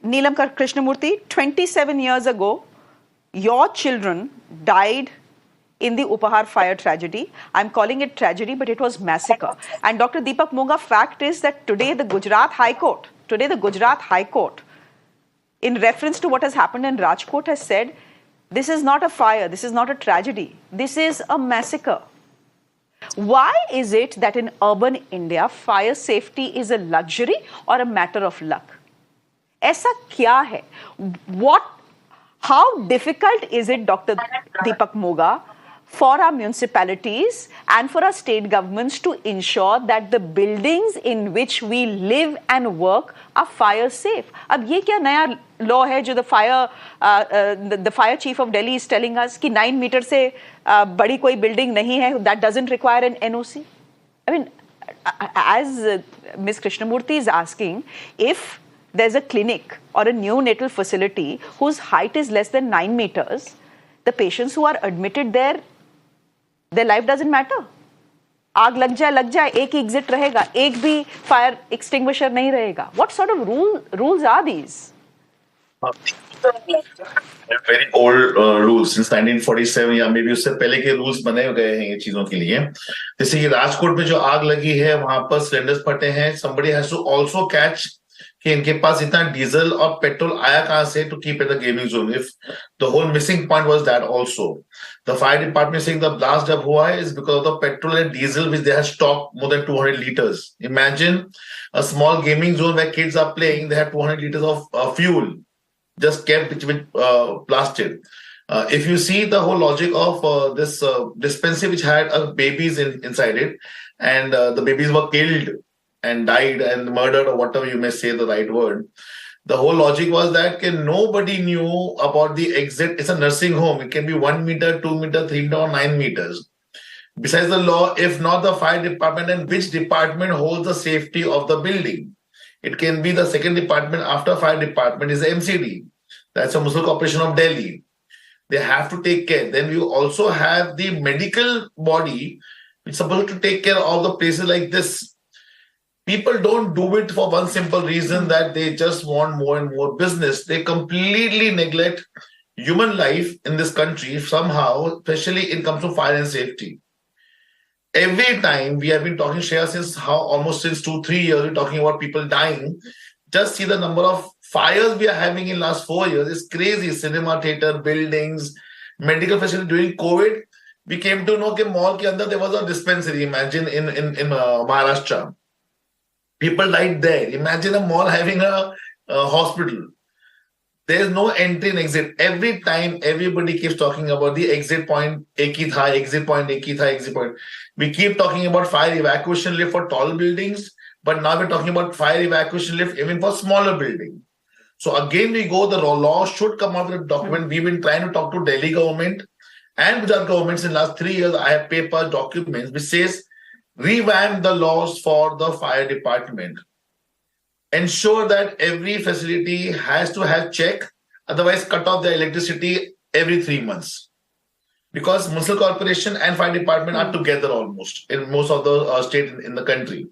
Neelam Krishnamurthy, 27 years ago, your children died in the Upahar fire tragedy. I'm calling it tragedy, but it was massacre. And Dr. Deepak Monga, fact is that today the Gujarat High Court, in reference to what has happened in Rajkot, has said, this is not a fire, this is not a tragedy, this is a massacre. Why is it that in urban India, fire safety is a luxury or a matter of luck? ऐसा क्या है? How difficult is it, Dr. Deepak Monga, for our municipalities and for our state governments to ensure that the buildings in which we live and work are fire safe? अब ये क्या नया law है जो the fire chief of Delhi is telling us कि 9 meter से बड़ी कोई building नहीं है, that doesn't require an NOC? I mean, as Ms. Krishnamurthy is asking, if there's a clinic or a neonatal facility whose height is less than 9 meters, the patients who are admitted there, their life doesn't matter. आग लग जाए, एक ही exit रहेगा, एक भी fire extinguisher नहीं रहेगा. What sort of rules are these? Very old rules since 1947 या maybe उससे पहले के rules बने गए हैं ये चीजों के लिए. जैसे कि राजकोट में जो आग लगी है वहां पर सिलेंडर्स फटे हैं. Somebody has to also catch कि इनके पास इतना डीजल और पेट्रोल आया कहां से to keep at the gaming zone. If the whole missing point was that also. The fire department saying the blast jab hua hai is because of the petrol and diesel which they have stocked more than 200 liters. Imagine a small gaming zone where kids are playing, they have 200 liters of fuel just kept with blasted. If you see the whole logic of this dispensary which had babies inside it, and the babies were killed and died and murdered or whatever you may say the right word. The whole logic was that nobody knew about the exit. It's a nursing home. It can be 1 meter, 2 meter, 3 meter or 9 meters. Besides the law, if not the fire department, then which department holds the safety of the building? It can be the second department after fire department is the MCD. That's a Municipal Corporation of Delhi. They have to take care. Then you also have the medical body which is supposed to take care of the places like this. People don't do it for one simple reason that they just want more and more business. They completely neglect human life in this country somehow, especially in comes to fire and safety. Every time we have been talking, Shreya, almost since 2-3 years, we're talking about people dying. Just see the number of fires we are having in last 4 years. It's crazy. Cinema theater, buildings, medical facility. During COVID, we came to know that mall ke andar there was a dispensary. Imagine in Maharashtra. People died there. Imagine a mall having a hospital. There's no entry and exit. Every time, everybody keeps talking about the exit point, ek hi tha, exit point, ek hi tha, exit point. We keep talking about fire evacuation lift for tall buildings, but now we're talking about fire evacuation lift even for smaller buildings. So again, we go, the law should come out with a document. We've been trying to talk to Delhi government and Gujarat governments in the last 3 years. I have paper documents which says, revamp the laws for the fire department. Ensure that every facility has to have check, otherwise cut off the electricity every 3 months. Because municipal corporation and fire department are together almost in most of the states in the country.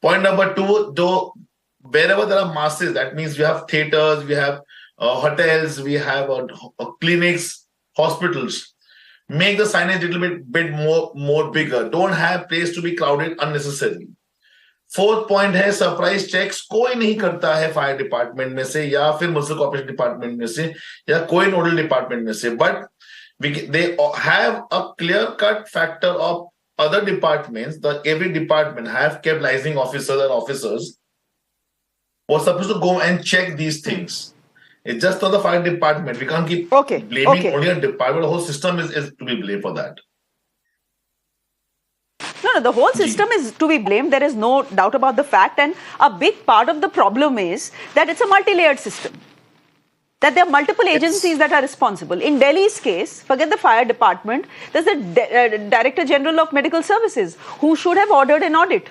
Point number 2, though, wherever there are masses, that means we have theaters, we have hotels, we have clinics, hospitals. Make the signage a little bit more bigger. Don't have place to be crowded unnecessarily. 4th point है surprise checks कोई नहीं करता है fire department में से या फिर municipal corporation department में से या कोई nodal department में से. But they have a clear-cut factor of other departments. Every department have kept licensing officers and officers who are supposed to go and check these things. It's just not the fire department. We can't keep blaming only a department. The whole system is to be blamed for that. No, the whole system is to be blamed. There is no doubt about the fact. And a big part of the problem is that it's a multi-layered system. That there are multiple agencies that are responsible. In Delhi's case, forget the fire department, there's the Director General of Medical Services who should have ordered an audit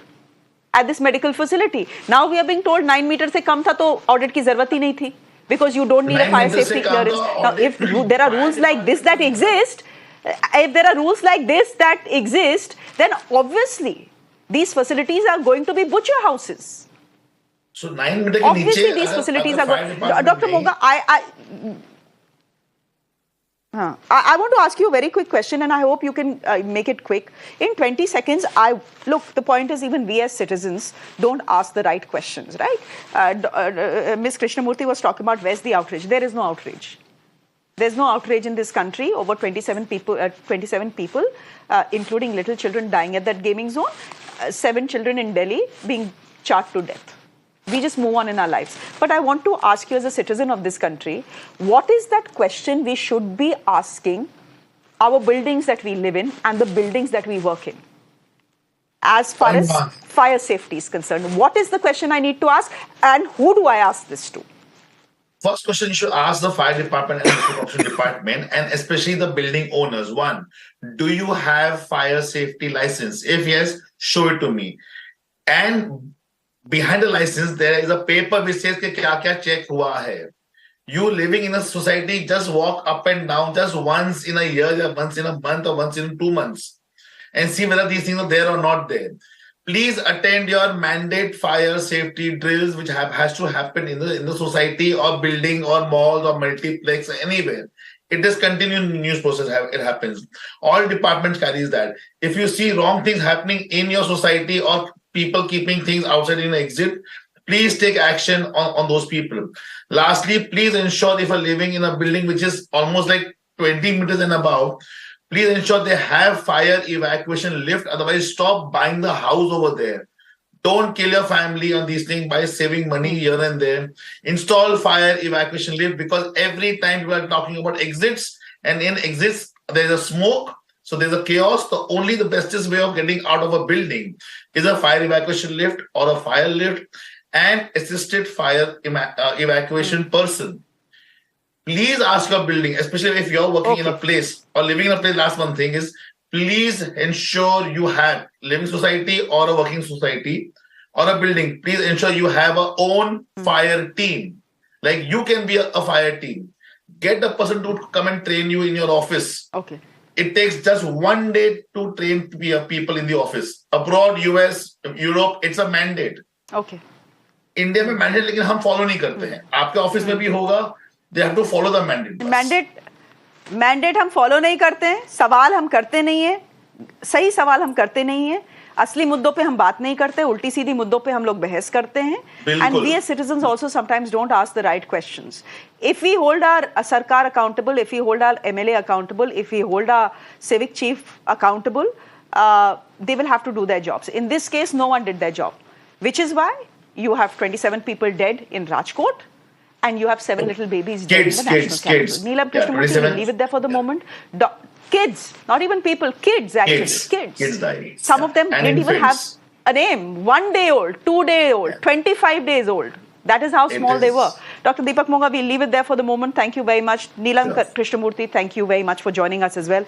at this medical facility. Now we are being told 9 meters se kam tha to audit ki zarurat hi nahi thi. Because you don't need a fire safety clearance. Now, if there are rules like this that exist, then obviously these facilities are going to be butcher houses. So 9 metre के नीचे Obviously, these facilities are good. Dr. Monga, I want to ask you a very quick question, and I hope you can make it quick. In 20 seconds, look, the point is even we as citizens don't ask the right questions, right? Ms. Krishnamurthy was talking about where's the outrage. There is no outrage. There's no outrage in this country. Over 27 people, including little children dying at that gaming zone. 7 children in Delhi being charged to death. We just move on in our lives. But I want to ask you as a citizen of this country, what is that question we should be asking our buildings that we live in and the buildings that we work in? As far as fire safety is concerned, what is the question I need to ask, and who do I ask this to? First question you should ask the fire department and the construction department, and especially the building owners. 1, do you have fire safety license? If yes, show it to me. And behind the license, there is a paper which says कि क्या-क्या check हुआ है. You living in a society, just walk up and down just once in a year, or once in a month, or once in 2 months, and see whether these things are there or not there. Please attend your mandate fire safety drills, which has to happen in the society or building or mall or multiplex or anywhere. It is continuous news process. It happens. All departments carries that. If you see wrong things happening in your society or people keeping things outside in the exit, please take action on those people. Lastly, please ensure if you're living in a building which is almost like 20 meters and above, please ensure they have fire evacuation lift. Otherwise, stop buying the house over there. Don't kill your family on these things by saving money here and there. Install fire evacuation lift, because every time we are talking about exits, and in exits, there's a smoke. So there's a chaos. Only the bestest way of getting out of a building is a fire evacuation lift or a fire lift and assisted fire evacuation person. Please ask your building, especially if you're working in a place or living in a place. Last one thing is, please ensure you have living society or a working society or a building. Please ensure you have a own fire team. Like you can be a fire team. Get the person to come and train you in your office. Okay. It takes just 1 day to train people in the office. Abroad, US, Europe, it's a mandate. Okay. India में mandate, लेकिन हम follow नहीं करते हैं. आपके office में भी होगा. They have to follow the mandate. Mandate हम follow नहीं करते हैं. सवाल हम करते नहीं हैं. सही सवाल हम करते नहीं हैं. असली मुद्दों पे हम बात नहीं करते. उल्टी सीधी मुद्दों पे हम लोग बहस करते हैं. And we as citizens also sometimes don't ask the right questions. If we hold our sarkar accountable, if we hold our MLA accountable, if we hold our civic chief accountable, they will have to do their jobs. In this case, no one did their job, which is why you have 27 people dead in Rajkot, and you have 7 little babies dead in the national capital. Neelam Krishnamurthy, we'll leave it there for the moment. Kids, not even people, kids actually. Kids died. Some of them didn't even have a name. 1 day old, 2 day old, 25 days old. That is how small they were. Dr. Deepak Monga, we'll leave it there for the moment. Thank you very much. Neelam Krishnamurthy, thank you very much for joining us as well.